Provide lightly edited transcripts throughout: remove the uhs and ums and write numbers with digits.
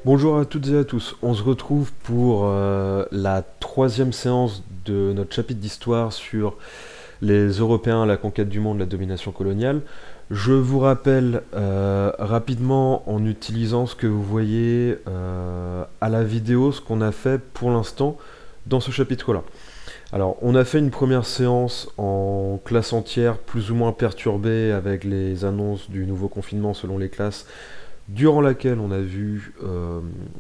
Bonjour à toutes et à tous, on se retrouve pour la troisième séance de notre chapitre d'histoire sur les Européens, la conquête du monde, la domination coloniale. Je vous rappelle rapidement en utilisant ce que vous voyez à la vidéo, ce qu'on a fait pour l'instant dans ce chapitre-là. Alors, on a fait une première séance en classe entière, plus ou moins perturbée, avec les annonces du nouveau confinement selon les classes, durant laquelle on a vu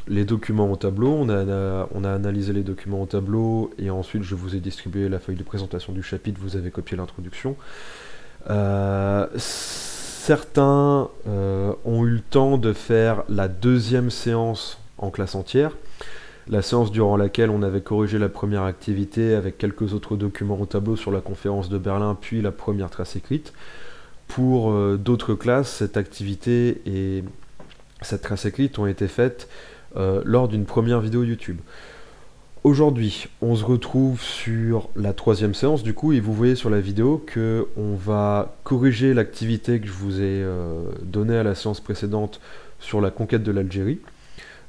les documents au tableau, on a analysé les documents au tableau, et ensuite je vous ai distribué la feuille de présentation du chapitre, vous avez copié l'introduction. Certains ont eu le temps de faire la deuxième séance en classe entière, la séance durant laquelle on avait corrigé la première activité avec quelques autres documents au tableau sur la conférence de Berlin, puis la première trace écrite. Pour d'autres classes, cette activité et cette trace écrite ont été faites lors d'une première vidéo YouTube. Aujourd'hui, on se retrouve sur la troisième séance du coup, et vous voyez sur la vidéo que on va corriger l'activité que je vous ai donnée à la séance précédente sur la conquête de l'Algérie.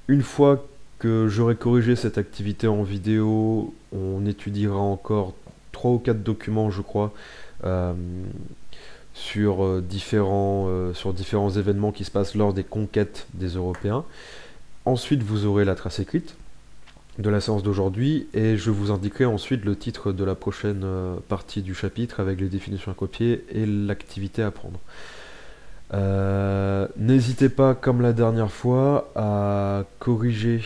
Une fois que j'aurai corrigé cette activité en vidéo, on étudiera encore 3 ou 4 documents, je crois, sur différents événements qui se passent lors des conquêtes des Européens. Ensuite, vous aurez la trace écrite de la séance d'aujourd'hui, et je vous indiquerai ensuite le titre de la prochaine partie du chapitre avec les définitions à copier et l'activité à prendre. N'hésitez pas, comme la dernière fois, à corriger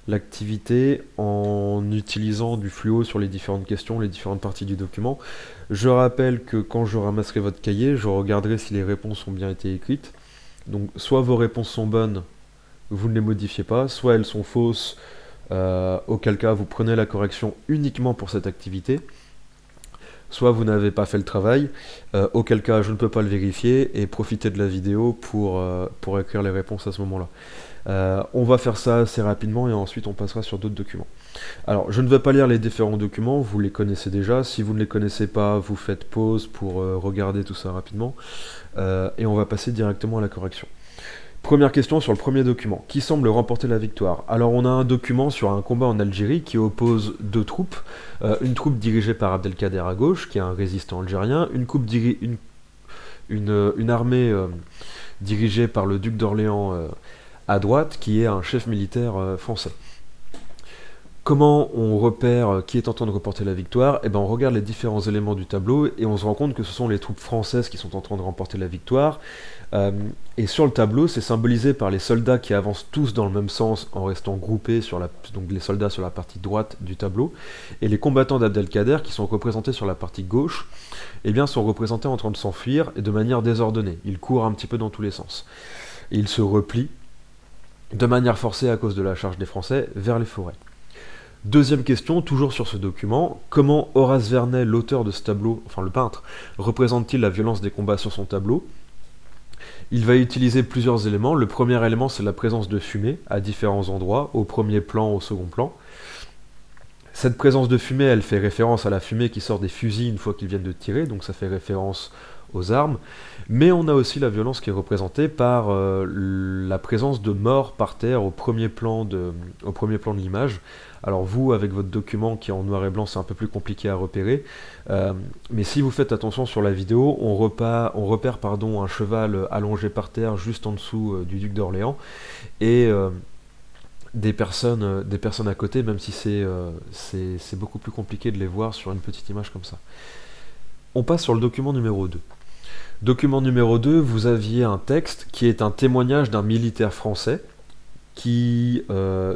l'activité en utilisant du fluo sur les différentes questions, les différentes parties du document. Je rappelle que quand je ramasserai votre cahier, je regarderai si les réponses ont bien été écrites. Donc soit vos réponses sont bonnes, vous ne les modifiez pas, soit elles sont fausses, auquel cas vous prenez la correction uniquement pour cette activité, soit vous n'avez pas fait le travail, auquel cas je ne peux pas le vérifier, et profitez de la vidéo pour écrire les réponses à ce moment-là. On va faire ça assez rapidement et ensuite on passera sur d'autres documents. Alors, je ne vais pas lire les différents documents, vous les connaissez déjà. Si vous ne les connaissez pas, vous faites pause pour regarder tout ça rapidement. Et on va passer directement à la correction. Première question sur le premier document. Qui semble remporter la victoire? Alors, on a un document sur un combat en Algérie qui oppose deux troupes. Une troupe dirigée par Abdelkader à gauche, qui est un résistant algérien. Une armée dirigée par le duc d'Orléans à droite, qui est un chef militaire français. Comment on repère qui est en train de remporter la victoire? Eh ben, on regarde les différents éléments du tableau et on se rend compte que ce sont les troupes françaises qui sont en train de remporter la victoire. Et sur le tableau, c'est symbolisé par les soldats qui avancent tous dans le même sens en restant groupés donc les soldats sur la partie droite du tableau. Et les combattants d'Abdelkader, qui sont représentés sur la partie gauche, eh bien, sont représentés en train de s'enfuir et de manière désordonnée. Ils courent un petit peu dans tous les sens. Et ils se replient de manière forcée à cause de la charge des Français vers les forêts. Deuxième question, toujours sur ce document, comment Horace Vernet, l'auteur de ce tableau, enfin le peintre, représente-t-il la violence des combats sur son tableau? Il va utiliser plusieurs éléments. Le premier élément, c'est la présence de fumée à différents endroits, au premier plan, au second plan. Cette présence de fumée, elle fait référence à la fumée qui sort des fusils une fois qu'ils viennent de tirer, donc ça fait référence aux armes, mais on a aussi la violence qui est représentée par la présence de morts par terre au premier plan de l'image. Alors vous, avec votre document qui est en noir et blanc, c'est un peu plus compliqué à repérer, mais si vous faites attention sur la vidéo, on repère un cheval allongé par terre juste en dessous du duc d'Orléans, et des personnes à côté, même si c'est beaucoup plus compliqué de les voir sur une petite image comme ça. On passe sur le document numéro 2. Document numéro 2, vous aviez un texte qui est un témoignage d'un militaire français qui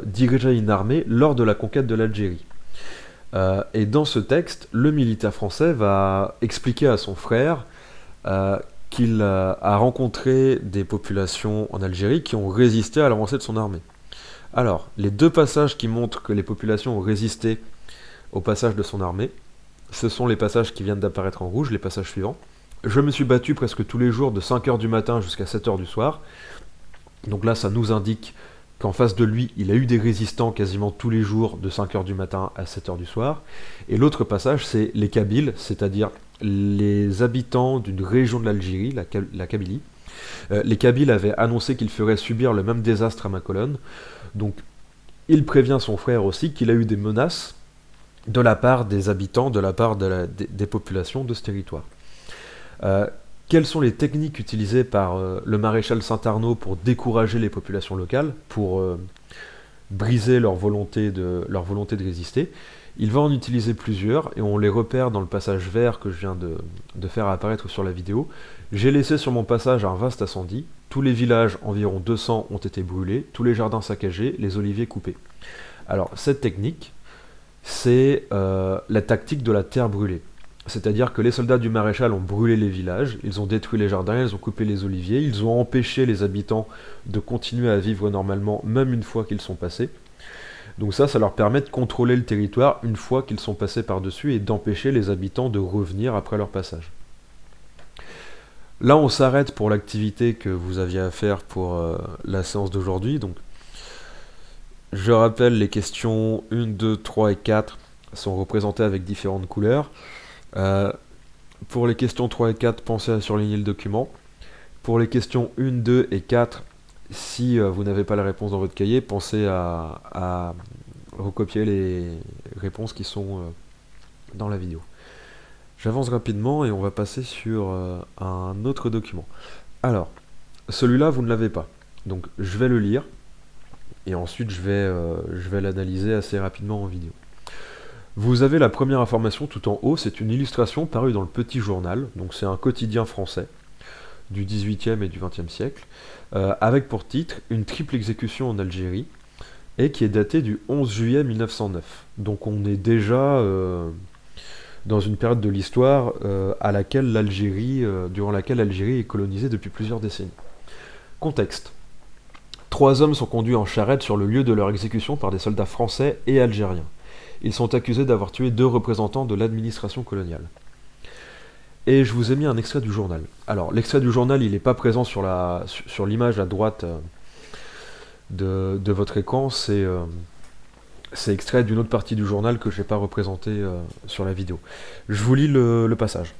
dirigeait une armée lors de la conquête de l'Algérie. Et dans ce texte, le militaire français va expliquer à son frère qu'il a rencontré des populations en Algérie qui ont résisté à l'avancée de son armée. Alors, les deux passages qui montrent que les populations ont résisté au passage de son armée, ce sont les passages qui viennent d'apparaître en rouge, les passages suivants. Je me suis battu presque tous les jours de 5h du matin jusqu'à 7h du soir. Donc là, ça nous indique qu'en face de lui, il a eu des résistants quasiment tous les jours de 5h du matin à 7h du soir. Et l'autre passage, c'est les Kabyles, c'est-à-dire les habitants d'une région de l'Algérie, la Kabylie, Les Kabyles avaient annoncé qu'ils feraient subir le même désastre à ma colonne, donc il prévient son frère aussi qu'il a eu des menaces de la part des habitants, de la part des populations de ce territoire. Quelles sont les techniques utilisées par le maréchal Saint-Arnaud pour décourager les populations locales, pour briser leur volonté de résister? Il va en utiliser plusieurs, et on les repère dans le passage vert que je viens de faire apparaître sur la vidéo. J'ai laissé sur mon passage un vaste incendie, tous les villages, environ 200, ont été brûlés, tous les jardins saccagés, les oliviers coupés. Alors, cette technique, c'est la tactique de la terre brûlée. C'est-à-dire que les soldats du maréchal ont brûlé les villages, ils ont détruit les jardins, ils ont coupé les oliviers, ils ont empêché les habitants de continuer à vivre normalement, même une fois qu'ils sont passés. Donc ça leur permet de contrôler le territoire une fois qu'ils sont passés par-dessus et d'empêcher les habitants de revenir après leur passage. Là, on s'arrête pour l'activité que vous aviez à faire pour la séance d'aujourd'hui. Donc, je rappelle, les questions 1, 2, 3 et 4 sont représentées avec différentes couleurs. Pour les questions 3 et 4, pensez à surligner le document. Pour les questions 1, 2 et 4, si vous n'avez pas la réponse dans votre cahier, pensez à recopier les réponses qui sont dans la vidéo. J'avance rapidement et on va passer sur un autre document. Alors, celui-là, vous ne l'avez pas. Donc, je vais le lire et ensuite je vais l'analyser assez rapidement en vidéo. Vous avez la première information tout en haut, c'est une illustration parue dans le Petit Journal, donc c'est un quotidien français du 18e et du 20e siècle, avec pour titre une triple exécution en Algérie, et qui est datée du 11 juillet 1909. Donc on est déjà dans une période de l'histoire durant laquelle l'Algérie est colonisée depuis plusieurs décennies. Contexte. 3 hommes sont conduits en charrette sur le lieu de leur exécution par des soldats français et algériens. Ils sont accusés d'avoir tué 2 représentants de l'administration coloniale. Et je vous ai mis un extrait du journal. Alors, l'extrait du journal, il n'est pas présent sur l'image à droite de votre écran, c'est extrait d'une autre partie du journal que je n'ai pas représenté sur la vidéo. Je vous lis le passage.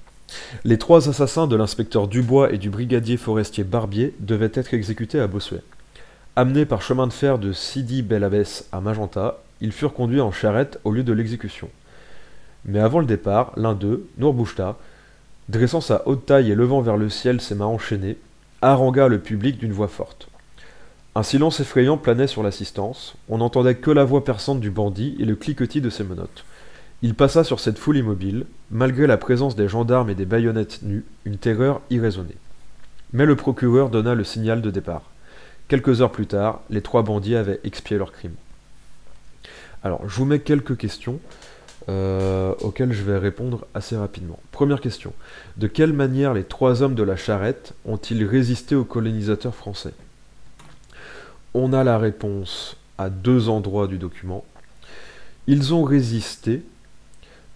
Les 3 assassins de l'inspecteur Dubois et du brigadier forestier Barbier devaient être exécutés à Bossuet. Amenés par chemin de fer de Sidi Bel Abbès à Magenta, ils furent conduits en charrette au lieu de l'exécution. Mais avant le départ, l'un d'eux, Nour Bouchta, dressant sa haute taille et levant vers le ciel ses mains enchaînées, harangua le public d'une voix forte. Un silence effrayant planait sur l'assistance, on n'entendait que la voix perçante du bandit et le cliquetis de ses menottes. Il passa sur cette foule immobile, malgré la présence des gendarmes et des baïonnettes nues, une terreur irraisonnée. Mais le procureur donna le signal de départ. Quelques heures plus tard, les 3 bandits avaient expié leur crime. Alors, je vous mets quelques questions auxquelles je vais répondre assez rapidement. Première question. De quelle manière les 3 hommes de la charrette ont-ils résisté aux colonisateurs français? On a la réponse à 2 endroits du document. Ils ont résisté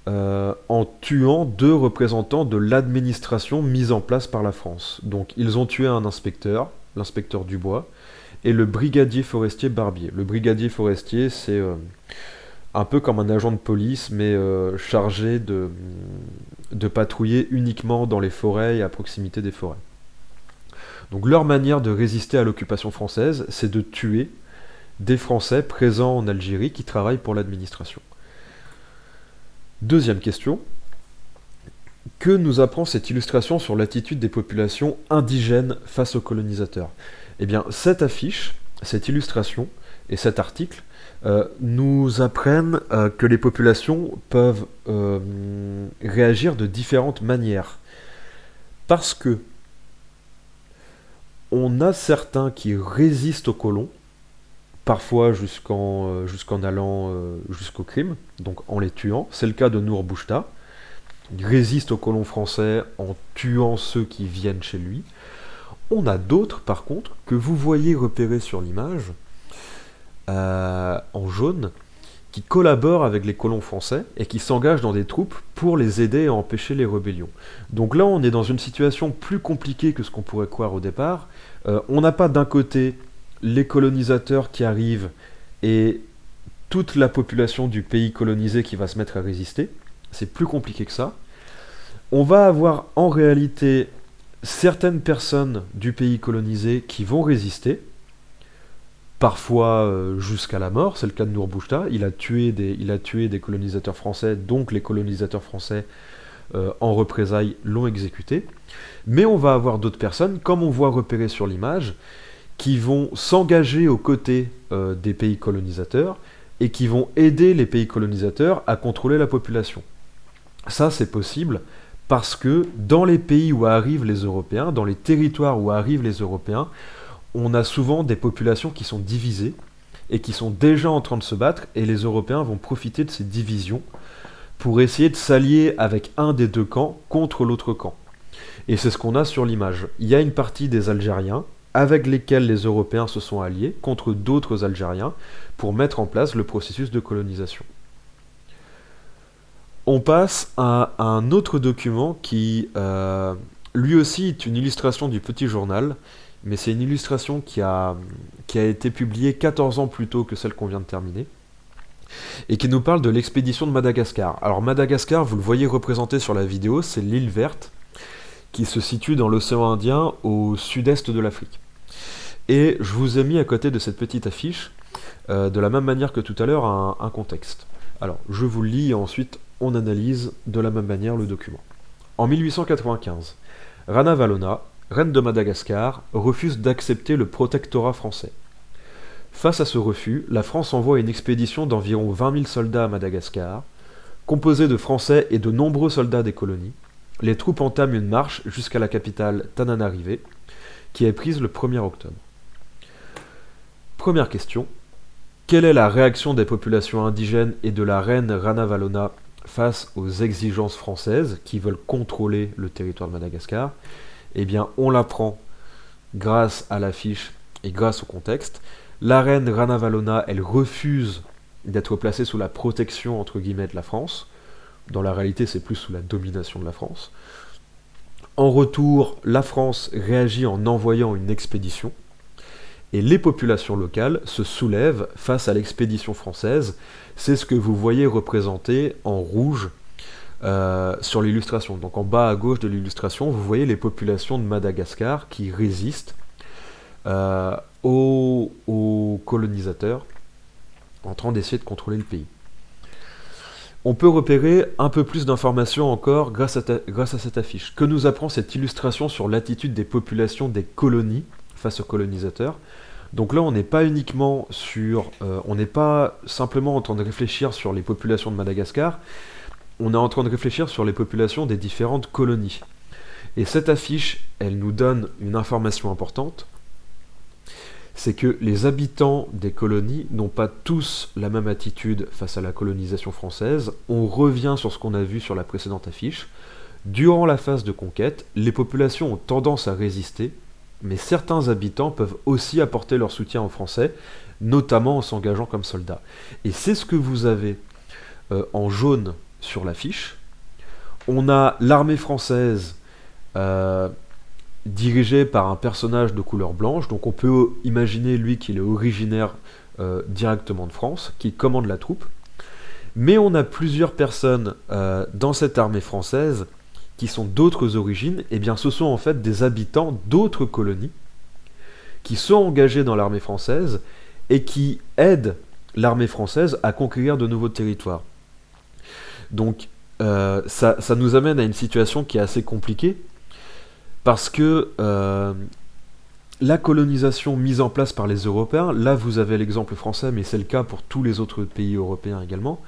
en tuant 2 représentants de l'administration mise en place par la France. Donc, ils ont tué un inspecteur, l'inspecteur Dubois, et le brigadier forestier Barbier. Le brigadier forestier, c'est un peu comme un agent de police, mais chargé de patrouiller uniquement dans les forêts et à proximité des forêts. Donc leur manière de résister à l'occupation française, c'est de tuer des Français présents en Algérie qui travaillent pour l'administration. Deuxième question. Que nous apprend cette illustration sur l'attitude des populations indigènes face aux colonisateurs? Eh bien, cette affiche, cette illustration et cet article nous apprennent que les populations peuvent réagir de différentes manières. Parce que on a certains qui résistent aux colons, parfois jusqu'en allant jusqu'au crime, donc en les tuant. C'est le cas de Nour Bouchta. Il résiste aux colons français en tuant ceux qui viennent chez lui. On a d'autres, par contre, que vous voyez repérer sur l'image, en jaune, qui collaborent avec les colons français et qui s'engagent dans des troupes pour les aider à empêcher les rébellions. Donc là, on est dans une situation plus compliquée que ce qu'on pourrait croire au départ. On n'a pas d'un côté les colonisateurs qui arrivent et toute la population du pays colonisé qui va se mettre à résister. C'est plus compliqué que ça. On va avoir en réalité certaines personnes du pays colonisé qui vont résister, parfois jusqu'à la mort. C'est le cas de Nour Boujta. Il a tué des colonisateurs français, donc les colonisateurs français, en représailles, l'ont exécuté. Mais on va avoir d'autres personnes, comme on voit repéré sur l'image, qui vont s'engager aux côtés des pays colonisateurs et qui vont aider les pays colonisateurs à contrôler la population. Ça, c'est possible parce que dans les pays où arrivent les Européens, dans les territoires où arrivent les Européens, on a souvent des populations qui sont divisées et qui sont déjà en train de se battre, et les Européens vont profiter de ces divisions pour essayer de s'allier avec un des deux camps contre l'autre camp. Et c'est ce qu'on a sur l'image. Il y a une partie des Algériens avec lesquels les Européens se sont alliés contre d'autres Algériens pour mettre en place le processus de colonisation. On passe à un autre document qui, lui aussi, est une illustration du Petit Journal, mais c'est une illustration qui a été publiée 14 ans plus tôt que celle qu'on vient de terminer, et qui nous parle de l'expédition de Madagascar. Alors Madagascar, vous le voyez représenté sur la vidéo, c'est l'île verte, qui se situe dans l'océan Indien au sud-est de l'Afrique. Et je vous ai mis à côté de cette petite affiche, de la même manière que tout à l'heure, un contexte. Alors, je vous le lis et ensuite on analyse de la même manière le document. En 1895, Rana Valona, reine de Madagascar, refuse d'accepter le protectorat français. Face à ce refus, la France envoie une expédition d'environ 20 000 soldats à Madagascar, composée de Français et de nombreux soldats des colonies. Les troupes entament une marche jusqu'à la capitale Tananarive, qui est prise le 1er octobre. Première question. Quelle est la réaction des populations indigènes et de la reine Rana Valona face aux exigences françaises qui veulent contrôler le territoire de Madagascar? Eh bien, on l'apprend grâce à l'affiche et grâce au contexte. La reine Rana Valona, elle refuse d'être placée sous la protection, entre guillemets, de la France. Dans la réalité, c'est plus sous la domination de la France. En retour, la France réagit en envoyant une expédition, et les populations locales se soulèvent face à l'expédition française. C'est ce que vous voyez représenté en rouge sur l'illustration. Donc en bas à gauche de l'illustration, vous voyez les populations de Madagascar qui résistent aux colonisateurs en train d'essayer de contrôler le pays. On peut repérer un peu plus d'informations encore grâce à cette affiche. Que nous apprend cette illustration sur l'attitude des populations des colonies face aux colonisateurs? Donc là, on n'est pas uniquement on n'est pas simplement en train de réfléchir sur les populations de Madagascar, on est en train de réfléchir sur les populations des différentes colonies. Et cette affiche, elle nous donne une information importante, c'est que les habitants des colonies n'ont pas tous la même attitude face à la colonisation française. On revient sur ce qu'on a vu sur la précédente affiche. Durant la phase de conquête, les populations ont tendance à résister, mais certains habitants peuvent aussi apporter leur soutien aux Français, notamment en s'engageant comme soldats. Et c'est ce que vous avez en jaune sur l'affiche. On a l'armée française dirigée par un personnage de couleur blanche, donc on peut imaginer lui qu'il est originaire directement de France, qui commande la troupe. Mais on a plusieurs personnes dans cette armée française qui sont d'autres origines, et bien ce sont en fait des habitants d'autres colonies qui sont engagés dans l'armée française et qui aident l'armée française à conquérir de nouveaux territoires. Donc ça nous amène à une situation qui est assez compliquée, parce que la colonisation mise en place par les Européens, là vous avez l'exemple français, mais c'est le cas pour tous les autres pays européens également,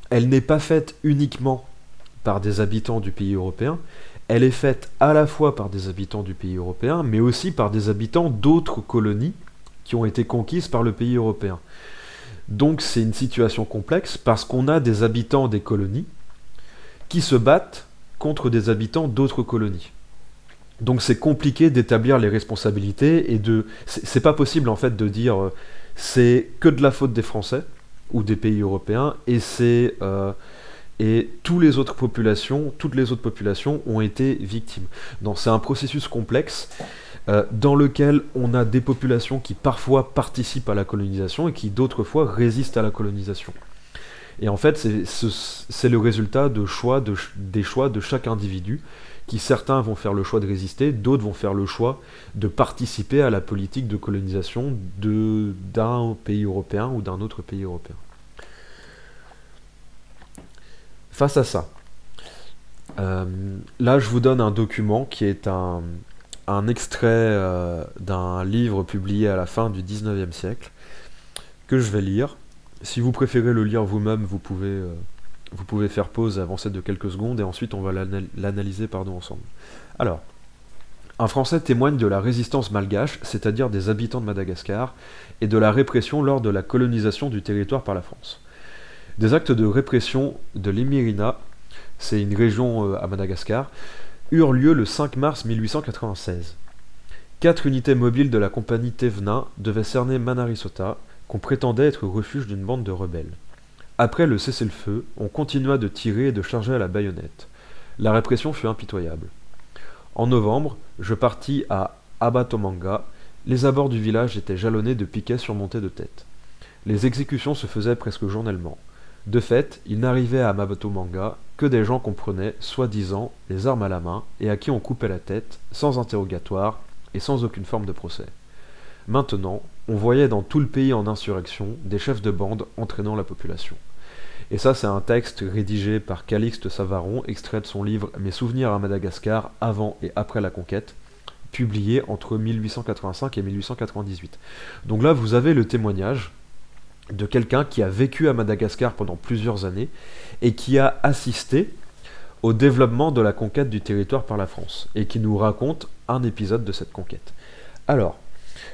elle n'est pas faite uniquement par des habitants du pays européen, elle est faite à la fois par des habitants du pays européen, mais aussi par des habitants d'autres colonies qui ont été conquises par le pays européen. Donc c'est une situation complexe, parce qu'on a des habitants des colonies qui se battent contre des habitants d'autres colonies. Donc c'est compliqué d'établir les responsabilités, et c'est pas possible en fait de dire c'est que de la faute des Français ou des pays européens, et toutes les autres populations ont été victimes. Donc c'est un processus complexe dans lequel on a des populations qui parfois participent à la colonisation et qui d'autres fois résistent à la colonisation. Et en fait, c'est le résultat des choix de chaque individu, qui certains vont faire le choix de résister, d'autres vont faire le choix de participer à la politique de colonisation d'un pays européen ou d'un autre pays européen. Face à ça, là je vous donne un document qui est un extrait d'un livre publié à la fin du 19e siècle, que je vais lire. Si vous préférez le lire vous-même, vous pouvez faire pause et avancer de quelques secondes, et ensuite on va l'analyser ensemble. Alors, un Français témoigne de la résistance malgache, c'est-à-dire des habitants de Madagascar, et de la répression lors de la colonisation du territoire par la France. Des actes de répression de l'Imirina, c'est une région à Madagascar, eurent lieu le 5 mars 1896. 4 unités mobiles de la compagnie Tevena devaient cerner Manarissota, qu'on prétendait être refuge d'une bande de rebelles. Après le cessez-le-feu, on continua de tirer et de charger à la baïonnette. La répression fut impitoyable. En novembre, je partis à Abatomanga. Les abords du village étaient jalonnés de piquets surmontés de têtes. Les exécutions se faisaient presque journellement. De fait, il n'arrivait à Abatomanga que des gens qu'on prenait, soi-disant, les armes à la main, et à qui on coupait la tête, sans interrogatoire et sans aucune forme de procès. Maintenant, on voyait dans tout le pays en insurrection des chefs de bande entraînant la population. Et ça, c'est un texte rédigé par Calixte Savaron, extrait de son livre Mes souvenirs à Madagascar avant et après la conquête, publié entre 1885 et 1898. Donc là, vous avez le témoignage de quelqu'un qui a vécu à Madagascar pendant plusieurs années et qui a assisté au développement de la conquête du territoire par la France, et qui nous raconte un épisode de cette conquête. Alors,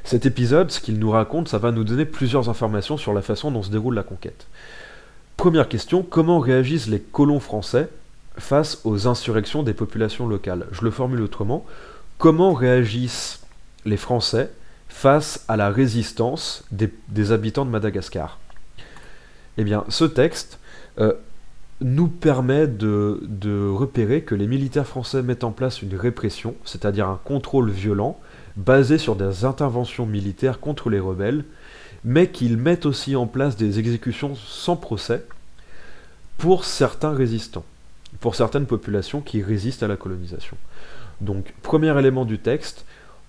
cet épisode, ce qu'il nous raconte, ça va nous donner plusieurs informations sur la façon dont se déroule la conquête. Première question, comment réagissent les colons français face aux insurrections des populations locales? Je le formule autrement, comment réagissent les Français face à la résistance des habitants de Madagascar? Eh bien, ce texte nous permet de repérer que les militaires français mettent en place une répression, c'est-à-dire un contrôle violent, basé sur des interventions militaires contre les rebelles, mais qu'ils mettent aussi en place des exécutions sans procès pour certains résistants, pour certaines populations qui résistent à la colonisation. Donc, premier élément du texte,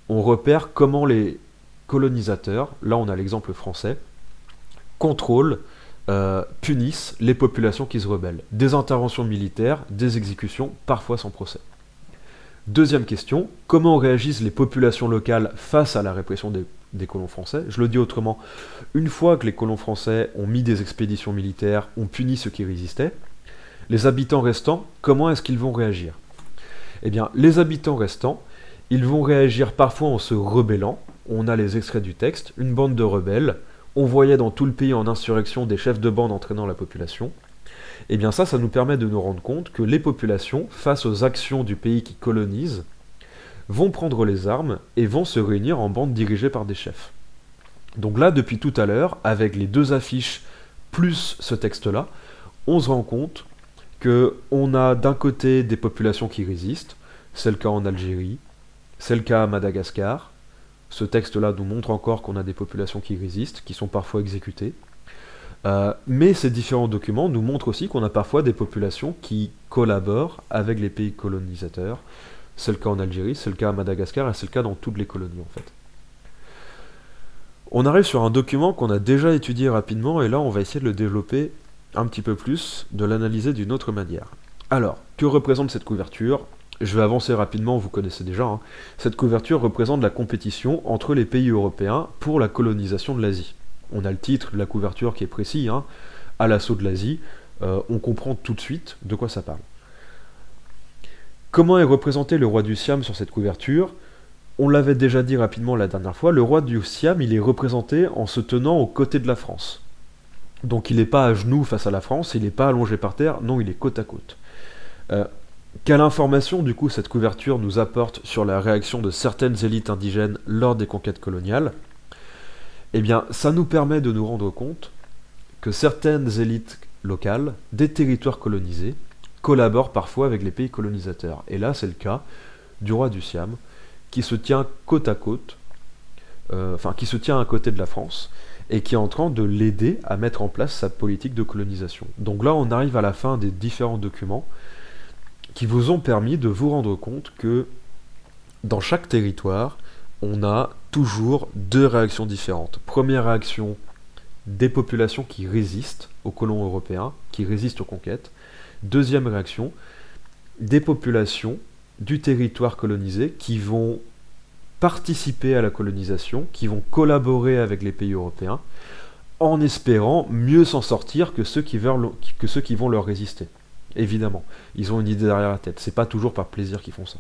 on repère comment les colonisateurs, là on a l'exemple français, contrôlent, punissent les populations qui se rebellent. Des interventions militaires, des exécutions, parfois sans procès. Deuxième question, comment réagissent les populations locales face à la répression des colons français? Je le dis autrement, une fois que les colons français ont mis des expéditions militaires, ont puni ceux qui résistaient, les habitants restants, comment est-ce qu'ils vont réagir? Eh bien, les habitants restants, ils vont réagir parfois en se rebellant. On a les extraits du texte, une bande de rebelles, on voyait dans tout le pays en insurrection des chefs de bande entraînant la population. Eh bien ça nous permet de nous rendre compte que les populations, face aux actions du pays qui colonise, vont prendre les armes et vont se réunir en bandes dirigées par des chefs. Donc là, depuis tout à l'heure, avec les deux affiches plus ce texte-là, on se rend compte qu'on a d'un côté des populations qui résistent, c'est le cas en Algérie, c'est le cas à Madagascar. Ce texte-là nous montre encore qu'on a des populations qui résistent, qui sont parfois exécutées. Mais ces différents documents nous montrent aussi qu'on a parfois des populations qui collaborent avec les pays colonisateurs. C'est le cas en Algérie, c'est le cas à Madagascar, et c'est le cas dans toutes les colonies en fait. On arrive sur un document qu'on a déjà étudié rapidement, et là on va essayer de le développer un petit peu plus, de l'analyser d'une autre manière. Alors, que représente cette couverture? Je vais avancer rapidement, vous connaissez déjà. Hein. Cette couverture représente la compétition entre les pays européens pour la colonisation de l'Asie. On a le titre de la couverture qui est précis, hein, à l'assaut de l'Asie. On comprend tout de suite de quoi ça parle. Comment est représenté le roi du Siam sur cette couverture? On l'avait déjà dit rapidement la dernière fois, le roi du Siam, il est représenté en se tenant aux côtés de la France. Donc il n'est pas à genoux face à la France, il n'est pas allongé par terre, non, il est côte à côte. Quelle information, du coup, cette couverture nous apporte sur la réaction de certaines élites indigènes lors des conquêtes coloniales? Eh bien, ça nous permet de nous rendre compte que certaines élites locales, des territoires colonisés, collaborent parfois avec les pays colonisateurs. Et là, c'est le cas du roi du Siam, qui se tient côte à côte, qui se tient à côté de la France, et qui est en train de l'aider à mettre en place sa politique de colonisation. Donc là, on arrive à la fin des différents documents qui vous ont permis de vous rendre compte que dans chaque territoire, on a toujours deux réactions différentes. Première réaction, des populations qui résistent aux colons européens, qui résistent aux conquêtes. Deuxième réaction, des populations du territoire colonisé qui vont participer à la colonisation, qui vont collaborer avec les pays européens, en espérant mieux s'en sortir que ceux qui vont leur résister. Évidemment, ils ont une idée derrière la tête, c'est pas toujours par plaisir qu'ils font ça.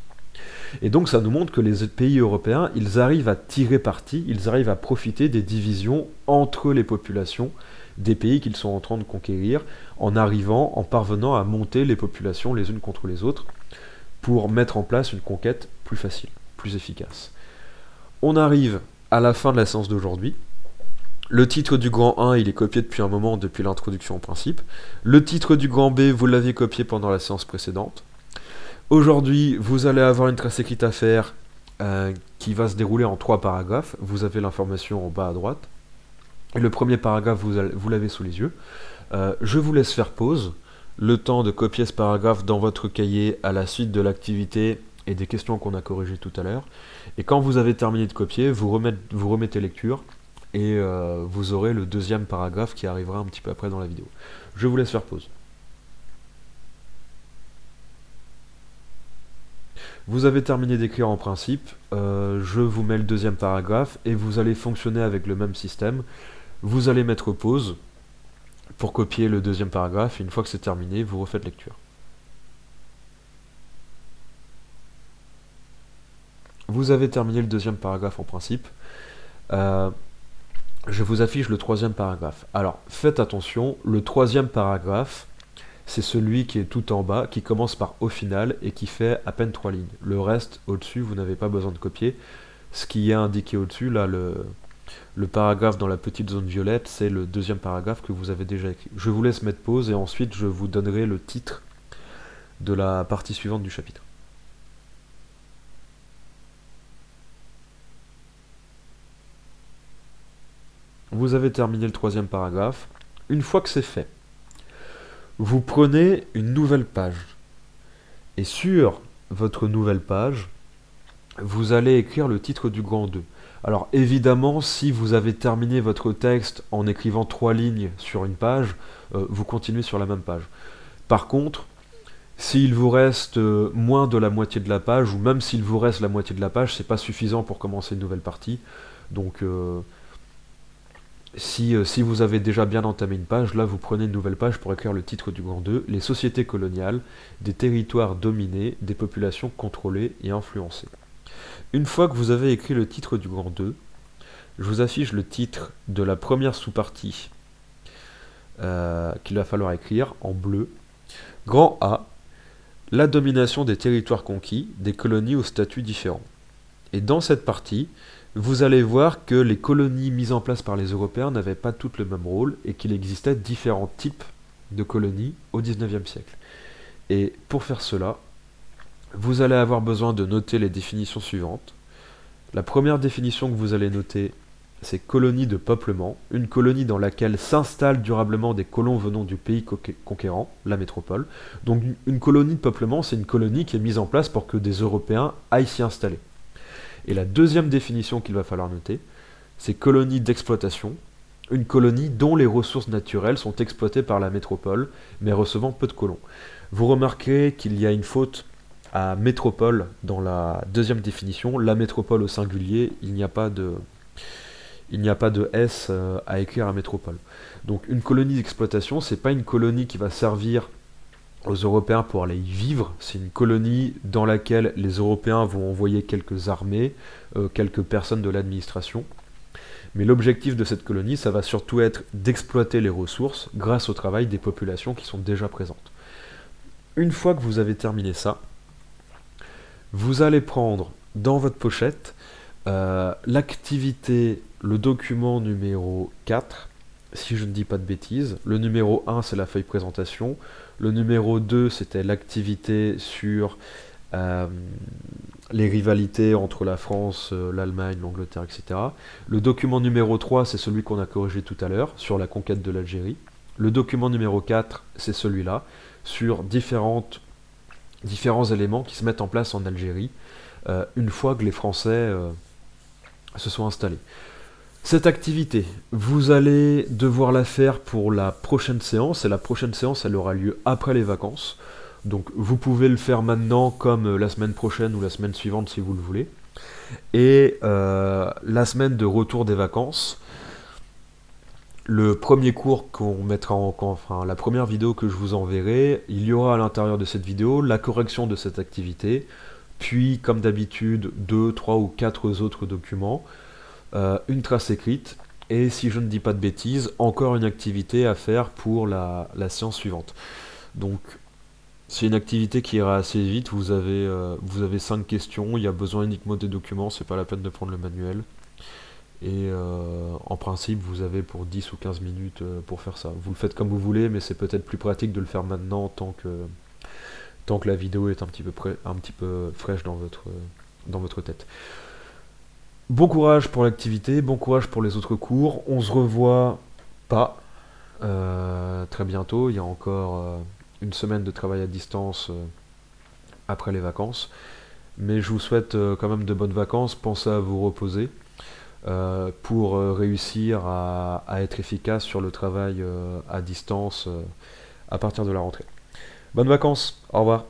Et donc ça nous montre que les pays européens, ils arrivent à tirer parti, ils arrivent à profiter des divisions entre les populations des pays qu'ils sont en train de conquérir, en parvenant à monter les populations les unes contre les autres, pour mettre en place une conquête plus facile, plus efficace. On arrive à la fin de la séance d'aujourd'hui. Le titre du grand 1, il est copié depuis un moment, depuis l'introduction au principe. Le titre du grand B, vous l'aviez copié pendant la séance précédente. Aujourd'hui, vous allez avoir une trace écrite à faire qui va se dérouler en 3 paragraphes. Vous avez l'information en bas à droite. Et le premier paragraphe, vous l'avez sous les yeux. Je vous laisse faire pause, le temps de copier ce paragraphe dans votre cahier à la suite de l'activité et des questions qu'on a corrigées tout à l'heure. Et quand vous avez terminé de copier, vous remettez lecture et vous aurez le deuxième paragraphe qui arrivera un petit peu après dans la vidéo. Je vous laisse faire pause. Vous avez terminé d'écrire en principe, je vous mets le deuxième paragraphe et vous allez fonctionner avec le même système. Vous allez mettre pause pour copier le deuxième paragraphe et une fois que c'est terminé, vous refaites lecture. Vous avez terminé le deuxième paragraphe en principe. Je vous affiche le troisième paragraphe. Alors, faites attention, le troisième paragraphe, c'est celui qui est tout en bas, qui commence par au final et qui fait à peine 3 lignes. Le reste, au-dessus, vous n'avez pas besoin de copier. Ce qui est indiqué au-dessus, là, le paragraphe dans la petite zone violette, c'est le deuxième paragraphe que vous avez déjà écrit. Je vous laisse mettre pause et ensuite je vous donnerai le titre de la partie suivante du chapitre. Vous avez terminé le troisième paragraphe. Une fois que c'est fait, vous prenez une nouvelle page. Et sur votre nouvelle page, vous allez écrire le titre du grand 2. Alors évidemment, si vous avez terminé votre texte en écrivant 3 lignes sur une page, vous continuez sur la même page. Par contre, s'il vous reste moins de la moitié de la page, ou même s'il vous reste la moitié de la page, c'est pas suffisant pour commencer une nouvelle partie. Donc si vous avez déjà bien entamé une page, là vous prenez une nouvelle page pour écrire le titre du grand 2, les sociétés coloniales, des territoires dominés, des populations contrôlées et influencées. Une fois que vous avez écrit le titre du grand 2, je vous affiche le titre de la première sous-partie qu'il va falloir écrire en bleu. Grand A, la domination des territoires conquis, des colonies aux statuts différents. Et dans cette partie, vous allez voir que les colonies mises en place par les Européens n'avaient pas toutes le même rôle et qu'il existait différents types de colonies au XIXe siècle. Et pour faire cela, vous allez avoir besoin de noter les définitions suivantes. La première définition que vous allez noter, c'est colonie de peuplement, une colonie dans laquelle s'installent durablement des colons venant du pays conquérant, la métropole. Donc une colonie de peuplement, c'est une colonie qui est mise en place pour que des Européens aillent s'y installer. Et la deuxième définition qu'il va falloir noter, c'est colonie d'exploitation, une colonie dont les ressources naturelles sont exploitées par la métropole, mais recevant peu de colons. Vous remarquez qu'il y a une faute à métropole dans la deuxième définition, la métropole au singulier, il n'y a pas de S à écrire à métropole. Donc une colonie d'exploitation, c'est pas une colonie qui va servir aux Européens pour aller y vivre, c'est une colonie dans laquelle les Européens vont envoyer quelques armées, quelques personnes de l'administration. Mais l'objectif de cette colonie, ça va surtout être d'exploiter les ressources grâce au travail des populations qui sont déjà présentes. Une fois que vous avez terminé ça, vous allez prendre dans votre pochette l'activité, le document numéro 4, si je ne dis pas de bêtises. Le numéro 1, c'est la feuille présentation. Le numéro 2, c'était l'activité sur euh, les rivalités entre la France, l'Allemagne, l'Angleterre, etc. Le document numéro 3, c'est celui qu'on a corrigé tout à l'heure, sur la conquête de l'Algérie. Le document numéro 4, c'est celui-là, sur différents éléments qui se mettent en place en Algérie, une fois que les Français se sont installés. Cette activité, vous allez devoir la faire pour la prochaine séance, et la prochaine séance, elle aura lieu après les vacances. Donc vous pouvez le faire maintenant comme la semaine prochaine ou la semaine suivante si vous le voulez. Et la semaine de retour des vacances, le premier cours qu'on mettra enfin la première vidéo que je vous enverrai, il y aura à l'intérieur de cette vidéo la correction de cette activité, puis comme d'habitude 2, 3 ou 4 autres documents, une trace écrite, et si je ne dis pas de bêtises, encore une activité à faire pour la séance suivante. Donc c'est une activité qui ira assez vite, vous avez 5 questions, il y a besoin uniquement des documents, c'est pas la peine de prendre le manuel. Et en principe, vous avez pour 10 ou 15 minutes pour faire ça. Vous le faites comme vous voulez, mais c'est peut-être plus pratique de le faire maintenant tant que la vidéo est un petit peu fraîche dans votre tête. Bon courage pour l'activité, bon courage pour les autres cours. On se revoit pas très bientôt. Il y a encore une semaine de travail à distance après les vacances. Mais je vous souhaite quand même de bonnes vacances. Pensez à vous reposer pour réussir à être efficace sur le travail à distance à partir de la rentrée. Bonnes vacances, au revoir.